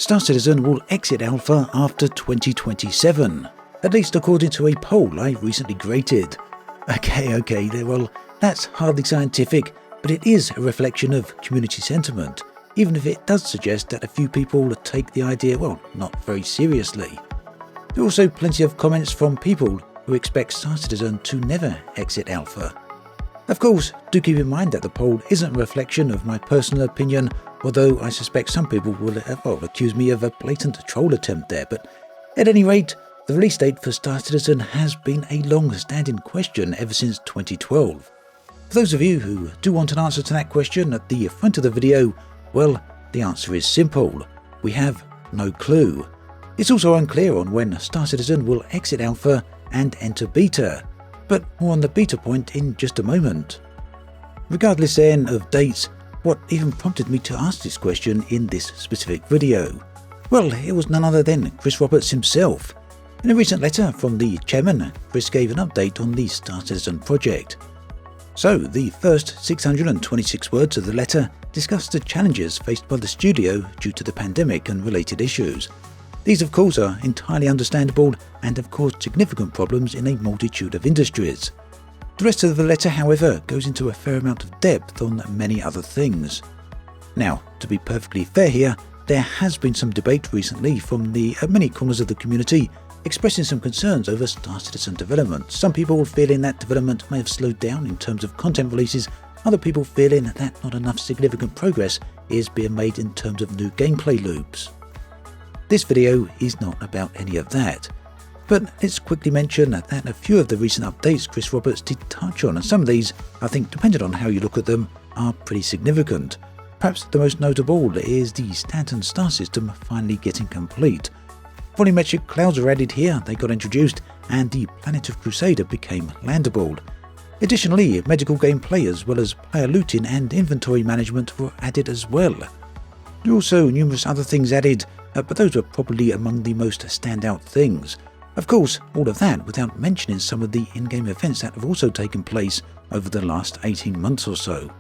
Star Citizen will exit alpha after 2027, at least according to a poll I recently created. Okay, well, that's hardly scientific, but it is a reflection of community sentiment, even if it does suggest that a few people take the idea, well, not very seriously. There are also plenty of comments from people who expect Star Citizen to never exit alpha. Of course, do keep in mind that the poll isn't a reflection of my personal opinion, although I suspect some people will accuse me of a blatant troll attempt there, but at any rate, the release date for Star Citizen has been a long-standing question ever since 2012. For those of you who do want an answer to that question at the front of the video, well, the answer is simple. We have no clue. It's also unclear on when Star Citizen will exit alpha and enter beta, but more on the beta point in just a moment. Regardless then of dates, what even prompted me to ask this question in this specific video? Well, it was none other than Chris Roberts himself. In a recent letter from the chairman, Chris gave an update on the Star Citizen project. So, the first 626 words of the letter discuss the challenges faced by the studio due to the pandemic and related issues. These, of course, are entirely understandable and have caused significant problems in a multitude of industries. The rest of the letter, however, goes into a fair amount of depth on many other things. Now, to be perfectly fair here, there has been some debate recently from the many corners of the community expressing some concerns over Star Citizen development. Some people feeling that development may have slowed down in terms of content releases, other people feeling that not enough significant progress is being made in terms of new gameplay loops. This video is not about any of that, but let's quickly mention that a few of the recent updates Chris Roberts did touch on, and some of these, I think, depending on how you look at them, are pretty significant. Perhaps the most notable is the Stanton star system finally getting complete. Volumetric clouds are added here, they got introduced, and the planet of Crusader became landable. Additionally, medical gameplay as well as player looting and inventory management were added as well. There are also numerous other things added, but those were probably among the most standout things. Of course, all of that without mentioning some of the in-game events that have also taken place over the last 18 months or so.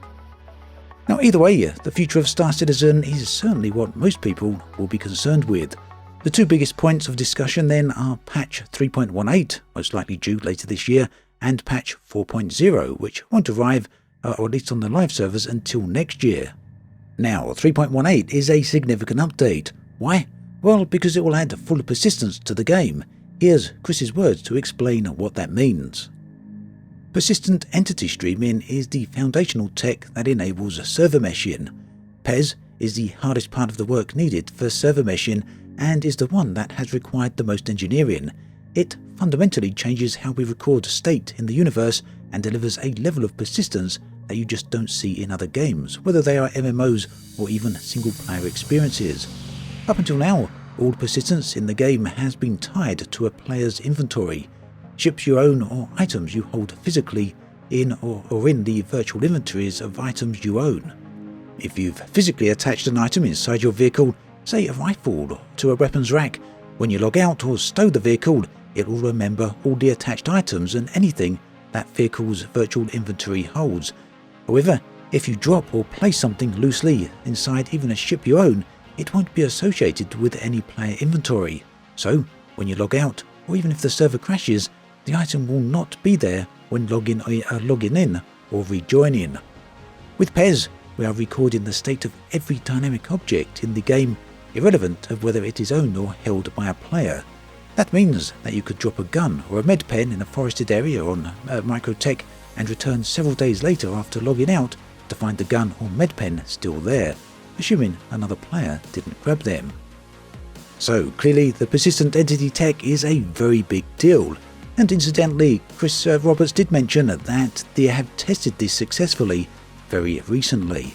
Now either way, the future of Star Citizen is certainly what most people will be concerned with. The two biggest points of discussion then are patch 3.18, most likely due later this year, and patch 4.0, which won't arrive, or at least on the live servers, until next year. Now, 3.18 is a significant update. Why? Well, because it will add full persistence to the game. Here's Chris's words to explain what that means. Persistent entity streaming is the foundational tech that enables server meshing. PES is the hardest part of the work needed for server meshing and is the one that has required the most engineering. It fundamentally changes how we record state in the universe and delivers a level of persistence that you just don't see in other games, whether they are MMOs or even single-player experiences. Up until now, all persistence in the game has been tied to a player's inventory, ships you own or items you hold physically in or in the virtual inventories of items you own. If you've physically attached an item inside your vehicle, say a rifle, to a weapons rack, when you log out or stow the vehicle, it will remember all the attached items and anything that vehicle's virtual inventory holds. However, if you drop or place something loosely inside even a ship you own, it won't be associated with any player inventory. So, when you log out, or even if the server crashes, the item will not be there when logging in or rejoining. With PES, we are recording the state of every dynamic object in the game, irrelevant of whether it is owned or held by a player. That means that you could drop a gun or a med pen in a forested area on Microtech and return several days later after logging out to find the gun or med pen still there, assuming another player didn't grab them. So clearly the persistent entity tech is a very big deal, and incidentally Chris Roberts did mention that they have tested this successfully very recently.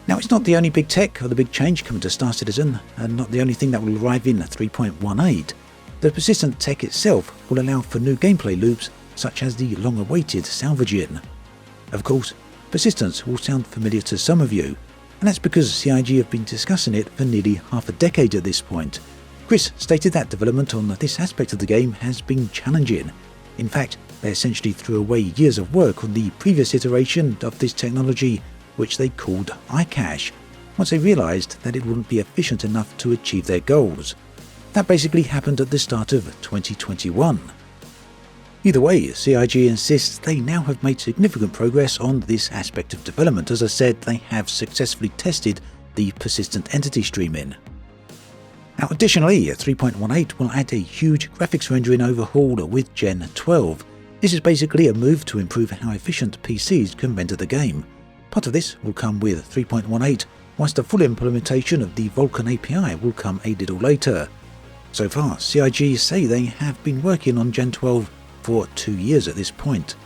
Now it's not the only big tech or the big change coming to Star Citizen, and not the only thing that will arrive in 3.18. The persistent tech itself will allow for new gameplay loops such as the long-awaited salvaging. Of course, persistence will sound familiar to some of you, and that's because CIG have been discussing it for nearly half a decade at this point. Chris stated that development on this aspect of the game has been challenging. In fact, they essentially threw away years of work on the previous iteration of this technology, which they called iCache. once they realised that it wouldn't be efficient enough to achieve their goals. That basically happened at the start of 2021. Either way, CIG insists they now have made significant progress on this aspect of development. As I said, they have successfully tested the persistent entity streaming. Now additionally, 3.18 will add a huge graphics rendering overhaul with Gen 12. This is basically a move to improve how efficient PCs can render the game. Part of this will come with 3.18, whilst the full implementation of the Vulkan API will come a little later. So far, CIG say they have been working on Gen 12 for 2 years at this point.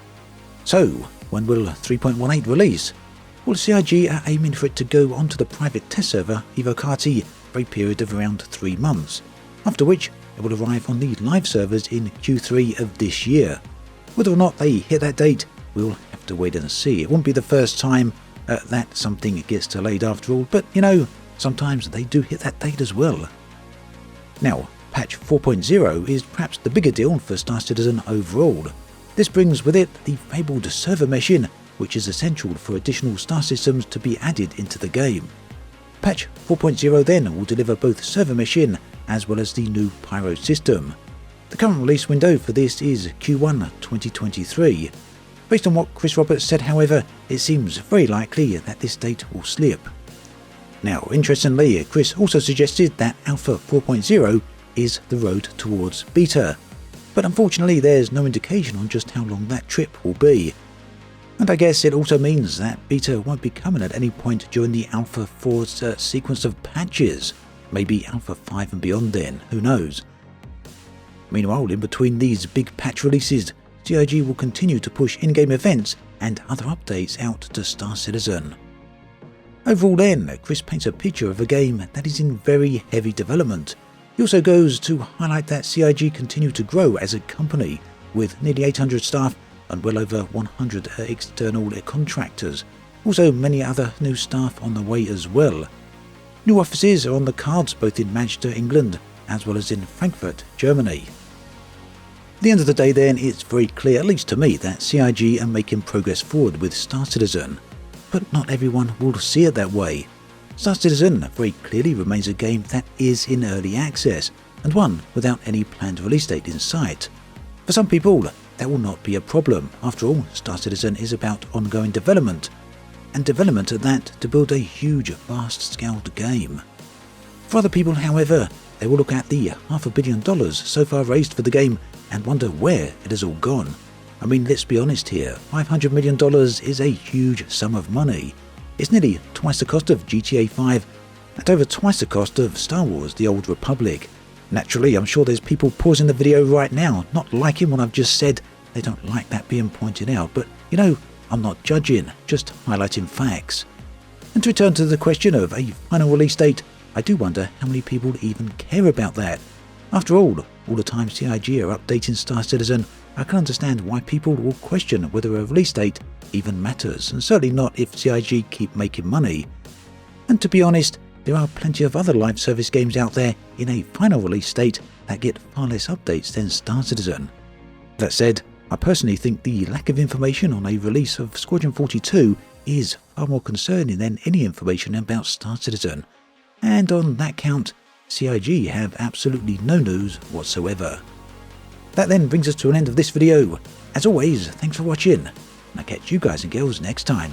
So, when will 3.18 release? Well, CIG are aiming for it to go onto the private test server Evocati for a period of around 3 months, after which it will arrive on the live servers in Q3 of this year. Whether or not they hit that date, we'll have to wait and see. It won't be the first time that something gets delayed after all, but you know, sometimes they do hit that date as well. Now, patch 4.0 is perhaps the bigger deal for Star Citizen overall. This brings with it the fabled server meshing, which is essential for additional star systems to be added into the game. Patch 4.0 then will deliver both server meshing as well as the new Pyro system. The current release window for this is Q1 2023. Based on what Chris Roberts said, however, it seems very likely that this date will slip. Now, interestingly, Chris also suggested that Alpha 4.0 is the road towards beta, but unfortunately there's no indication on just how long that trip will be. And I guess it also means that beta won't be coming at any point during the Alpha 4's sequence of patches. Maybe Alpha 5 and beyond then, who knows. Meanwhile, in between these big patch releases, CIG will continue to push in-game events and other updates out to Star Citizen. Overall then, Chris paints a picture of a game that is in very heavy development. He also goes to highlight that CIG continue to grow as a company, with nearly 800 staff and well over 100 external contractors. Also many other new staff on the way as well. New offices are on the cards both in Manchester, England, as well as in Frankfurt, Germany. At the end of the day then, it's very clear, at least to me, that CIG are making progress forward with Star Citizen. But not everyone will see it that way. Star Citizen very clearly remains a game that is in early access, and one without any planned release date in sight. For some people, that will not be a problem. After all, Star Citizen is about ongoing development, and development at that to build a huge, vast-scaled game. For other people, however, they will look at the $500 million so far raised for the game and wonder where it has all gone. I mean, let's be honest here, $500 million is a huge sum of money. It's nearly twice the cost of GTA 5 and over twice the cost of Star Wars: The Old Republic. Naturally, I'm sure there's people pausing the video right now, not liking what I've just said. They don't like that being pointed out, but you know, I'm not judging, just highlighting facts. And to return to the question of a final release date, I do wonder how many people even care about that. After all the time CIG are updating Star Citizen, I can understand why people will question whether a release date even matters, and certainly not if CIG keep making money. And to be honest, there are plenty of other live service games out there in a final release state that get far less updates than Star Citizen. That said, I personally think the lack of information on a release of Squadron 42 is far more concerning than any information about Star Citizen. And on that count, CIG have absolutely no news whatsoever. That then brings us to an end of this video. As always, thanks for watching, and I'll catch you guys and girls next time.